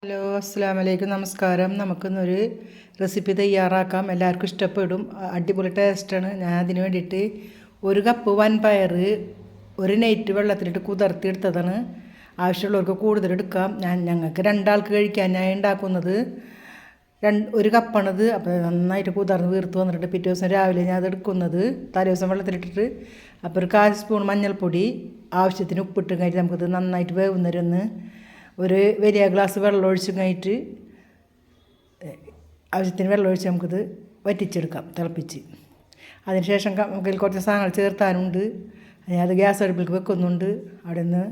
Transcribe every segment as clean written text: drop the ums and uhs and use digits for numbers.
Hello, അസ്സാം വലൈക്കും. നമസ്കാരം. നമുക്കിന്നൊരു റെസിപ്പി തയ്യാറാക്കാം. എല്ലാവർക്കും ഇഷ്ടപ്പെടും. അടിപൊളി ടേസ്റ്റാണ്. ഞാൻ അതിന് വേണ്ടിയിട്ട് ഒരു കപ്പ് വൻപയർ ഒരു നൈറ്റ് വെള്ളത്തിലിട്ട് കുതിർത്തിയെടുത്തതാണ്. ആവശ്യമുള്ളവർക്ക് കൂടുതൽ എടുക്കാം. ഞങ്ങൾക്ക് രണ്ടാൾക്ക് കഴിക്കാൻ ഞാൻ ഉണ്ടാക്കുന്നത് ഒരു കപ്പാണത്. അപ്പോൾ നന്നായിട്ട് കുതിർന്ന് വീർത്ത് വന്നിട്ട് പിറ്റേ ദിവസം രാവിലെ ഞാൻ അത് എടുക്കുന്നത്. തലേ ദിവസം വെള്ളത്തിലിട്ടിട്ട് അപ്പോൾ ഒരു 1/4 സ്പൂൺ മഞ്ഞൾപ്പൊടി, ആവശ്യത്തിന് ഉപ്പിട്ട് കഴിഞ്ഞിട്ട് നമുക്കിത് നന്നായിട്ട് വേവുന്നവരൊന്ന് ഒരു വലിയ ഗ്ലാസ് വെള്ളം ഒഴിച്ച് കഴിഞ്ഞിട്ട് ആവശ്യത്തിന് വെള്ളം ഒഴിച്ച് നമുക്കിത് വറ്റിച്ചെടുക്കാം, തിളപ്പിച്ച്. അതിനുശേഷം നമുക്കിൽ കുറച്ച് സാധനങ്ങൾ ചേർത്താനുണ്ട്. അത് ഗ്യാസ് അടുപ്പിലേക്ക് വെക്കുന്നുണ്ട്. അവിടെ നിന്ന്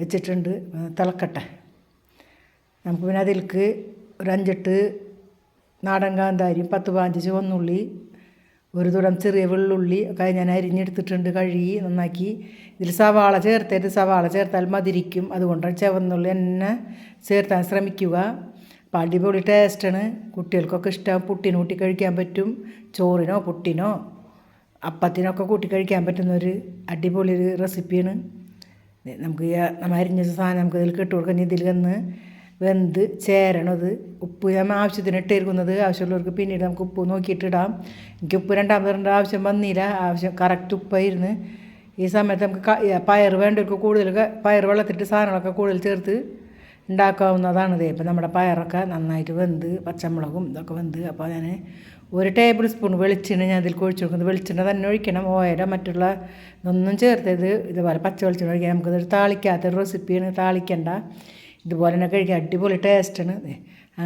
വെച്ചിട്ടുണ്ട്, തിളക്കട്ടെ. നമുക്ക് പിന്നെ അതിലേക്ക് ഒരു 5-8 നാടൻ കാന്താരിയും 10-15 ചുവന്നുള്ളി, ഒരു തുടം ചെറിയ വെള്ളുള്ളി ഒക്കെ ഞാൻ അരിഞ്ഞെടുത്തിട്ടുണ്ട്, കഴുകി നന്നാക്കി. ഇതിൽ സവാള ചേർത്താൽ മതിരിക്കും. അതുകൊണ്ടാണ് ചുവന്നുള്ളി തന്നെ ചേർത്താൻ ശ്രമിക്കുക. അപ്പോൾ അടിപൊളി ടേസ്റ്റാണ്. കുട്ടികൾക്കൊക്കെ ഇഷ്ടം. പുട്ടിന് കൂട്ടി കഴിക്കാൻ പറ്റും. ചോറിനോ പുട്ടിനോ അപ്പത്തിനൊക്കെ കൂട്ടി കഴിക്കാൻ പറ്റുന്നൊരു അടിപൊളി ഒരു റെസിപ്പിയാണ്. നമുക്ക് നമ്മൾ അരിഞ്ഞ സാധനം നമുക്ക് ഇതിൽ ഇട്ട് കൊടുക്കാം. ഇതിൽ വന്ന് വെന്ത് ചേരണത്. ഉപ്പ് ഞാൻ ആവശ്യത്തിന് ഇട്ടിരിക്കുന്നത്. ആവശ്യമുള്ളവർക്ക് പിന്നീട് നമുക്ക് ഉപ്പ് നോക്കിയിട്ടിടാം. എനിക്ക് ഉപ്പ് രണ്ടാമത് ആവശ്യം വന്നില്ല. കറക്റ്റ് ഉപ്പായിരുന്നു. ഈ സമയത്ത് നമുക്ക് പയർ വേണ്ടവർക്ക് കൂടുതൽ പയർ വെള്ളത്തിട്ട് സാധനങ്ങളൊക്കെ കൂടുതൽ ചേർത്ത് ഉണ്ടാക്കാവുന്നതാണിത്. ഇപ്പം നമ്മുടെ പയറൊക്കെ നന്നായിട്ട് വെന്ത് പച്ചമുളകും ഇതൊക്കെ വെന്ത്. അപ്പോൾ ഞാൻ 1 ടേബിൾ സ്പൂൺ വെളിച്ചെണ്ണ ഞാൻ അതിൽ ഒഴിച്ച് കൊടുക്കുന്നത്. വെളിച്ചെണ്ണ തന്നെ ഒഴിക്കണം. ഓയിലോ മറ്റുള്ള ഇതൊന്നും ചേർത്തത് ഇതുപോലെ പച്ച വെളിച്ചെണ്ണ ഒഴിക്കാൻ. നമുക്കിതൊരു താളിക്കാത്തൊരു റെസിപ്പിയാണ്. താളിക്കണ്ട, ഇതുപോലെ തന്നെ കഴിക്കാൻ അടിപൊളി ടേസ്റ്റാണ്.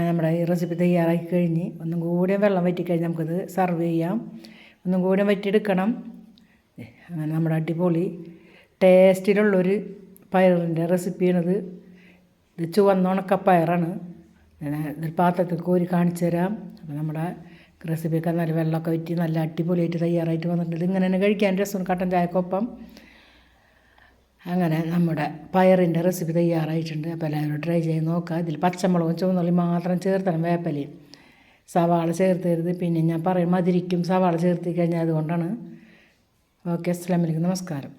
നമ്മുടെ ഈ റെസിപ്പി തയ്യാറാക്കി കഴിഞ്ഞ് ഒന്നും കൂടി വെള്ളം വറ്റിക്കഴിഞ്ഞ് നമുക്കത് സർവ് ചെയ്യാം. ഒന്നും കൂടി വറ്റിയെടുക്കണം. അങ്ങനെ നമ്മുടെ അടിപൊളി ടേസ്റ്റിലുള്ളൊരു പയറിൻ്റെ റെസിപ്പിയാണിത്. ഇത് ചുവന്ന ഉണക്കപ്പയറാണ്. ഇതൊരു പാത്രത്തിൽ കോരി കാണിച്ചു തരാം. അപ്പോൾ നമ്മുടെ റെസിപ്പിയൊക്കെ നല്ല വെള്ളമൊക്കെ വറ്റി നല്ല അടിപൊളിയായിട്ട് തയ്യാറായിട്ട് വന്നിട്ടുണ്ട്. ഇങ്ങനെ തന്നെ കഴിക്കാൻ രസം, കട്ടൻ ചായക്കൊപ്പം. അങ്ങനെ നമ്മുടെ പയറിൻ്റെ റെസിപ്പി തയ്യാറായിട്ടുണ്ട്. അപ്പോൾ എല്ലാവരും ട്രൈ ചെയ്ത് നോക്കുക. ഇതിൽ പച്ചമുളകും ചുവന്നുള്ളി മാത്രം ചേർത്തണം, വേപ്പലയും. സവാള ചേർത്തരുത്. പിന്നെ ഞാൻ പറയും മതിരിക്കും സവാള ചേർത്തി കഴിഞ്ഞാൽ, അതുകൊണ്ടാണ്. ഓക്കെ, അസ്സലാമു അലൈക്കും, നമസ്കാരം.